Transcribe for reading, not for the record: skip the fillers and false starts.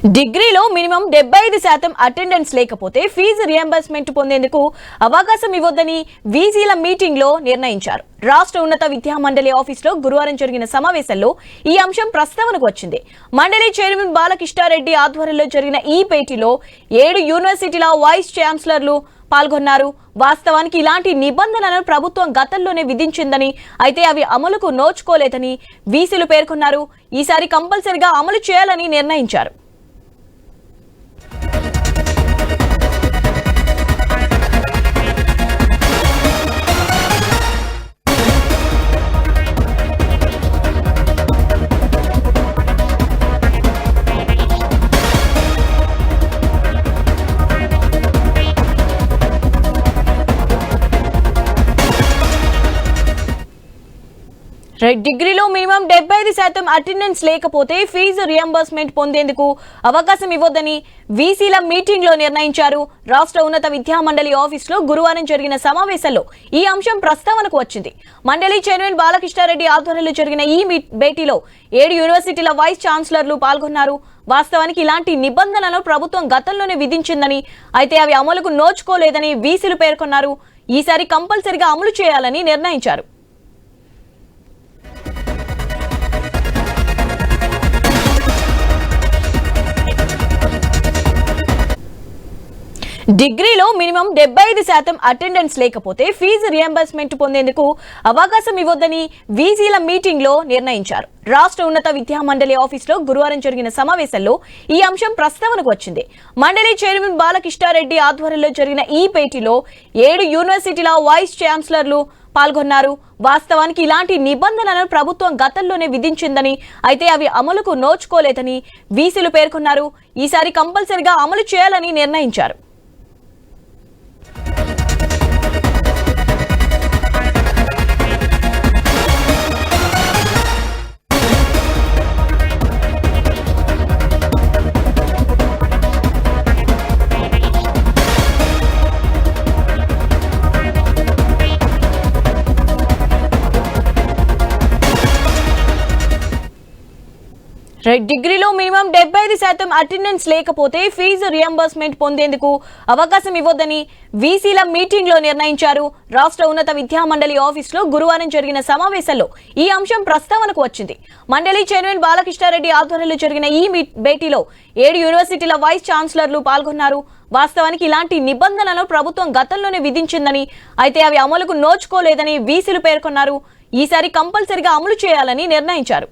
డిగ్రీలో minimum 75% attendance లేకపోతే fee reimbursement పొందేందుకు అవకాశం ఇవ్వొద్దని వీసీల మీటింగ్ లో నిర్ణయించారు. రాష్ట్ర ఉన్నత విద్యా మండలి ఆఫీసులో గురువారం జరిగిన సమావేశంలో ఈ అంశం ప్రస్తావనకు వచ్చింది. మండలి చైర్మన్ బాలకృష్ణారెడ్డి ఆధ్వర్యంలో జరిగిన ఈ భేటీలో 7 యూనివర్సిటీల వైస్ ఛాన్సలర్లు పాల్గొన్నారు. వాస్తవానికి ఇలాంటి నిబంధనలను ప్రభుత్వం గతంలోనే విధించిందని, అయితే అవి అమలుకు నోచుకోలేదని వీసీలు పేర్కొన్నారు. ఈసారి కంపల్సరిగా అమలు చేయాలని నిర్ణయించారు. డిగ్రీలో మినిమం 75% అటెండెన్స్ లేకపోతే ఫీజు రియంబర్స్మెంట్ పొందేందుకు అవకాశం ఇవ్వొద్దని వీసీల మీటింగ్ లో నిర్ణయించారు. రాష్ట్ర ఉన్నత విద్యా మండలి ఆఫీసులో గురువారం జరిగిన సమావేశంలో ఈ అంశం ప్రస్తావనకు వచ్చింది. మండలి చైర్మన్ బాలకృష్ణారెడ్డి ఆధ్వర్యంలో జరిగిన ఈ భేటీలో 7 యూనివర్సిటీల వైస్ ఛాన్సలర్లు పాల్గొన్నారు. వాస్తవానికి ఇలాంటి నిబంధనలను ప్రభుత్వం గతంలోనే విధించిందని, అయితే అవి అమలుకు నోచుకోలేదని వీసీలు పేర్కొన్నారు. ఈసారి కంపల్సరిగా అమలు చేయాలని నిర్ణయించారు. డిగ్రీలో మినిమం 75% అటెండెన్స్ లేకపోతే ఫీజు రియంబర్స్మెంట్ పొందేందుకు అవకాశం ఇవ్వొద్దని వీసీల మీటింగ్ లో నిర్ణయించారు. రాష్ట్ర ఉన్నత విద్యా మండలి ఆఫీసులో గురువారం జరిగిన సమావేశంలో ఈ అంశం ప్రస్తావనకు వచ్చింది. మండలి చైర్మన్ బాలకృష్ణారెడ్డి ఆధ్వర్యంలో జరిగిన ఈ భేటీలో 7 యూనివర్సిటీల వైస్ ఛాన్సలర్లు పాల్గొన్నారు. వాస్తవానికి ఇలాంటి నిబంధనలను ప్రభుత్వం గతంలోనే విధించిందని, అయితే అవి అమలుకు నోచుకోలేదని వీసీలు పేర్కొన్నారు. ఈసారి కంపల్సరిగా అమలు చేయాలని నిర్ణయించారు. డిగ్రీలో మినిమం 75% అటెండెన్స్ లేకపోతే ఫీజు రియంబర్స్మెంట్ పొందేందుకు అవకాశం ఇవ్వొద్దని వీసీల మీటింగ్ లో నిర్ణయించారు. రాష్ట్ర ఉన్నత విద్యా మండలి ఆఫీసులో గురువారం జరిగిన సమావేశంలో ఈ అంశం ప్రస్తావనకు వచ్చింది. మండలి చైర్మన్ బాలకృష్ణారెడ్డి ఆధ్వర్యంలో జరిగిన ఈ భేటీలో 7 యూనివర్సిటీల వైస్ ఛాన్సలర్లు పాల్గొన్నారు. వాస్తవానికి ఇలాంటి నిబంధనలను ప్రభుత్వం గతంలోనే విధించిందని, అయితే అవి అమలుకు నోచుకోలేదని వీసీలు పేర్కొన్నారు. ఈసారి కంపల్సరిగా అమలు చేయాలని నిర్ణయించారు.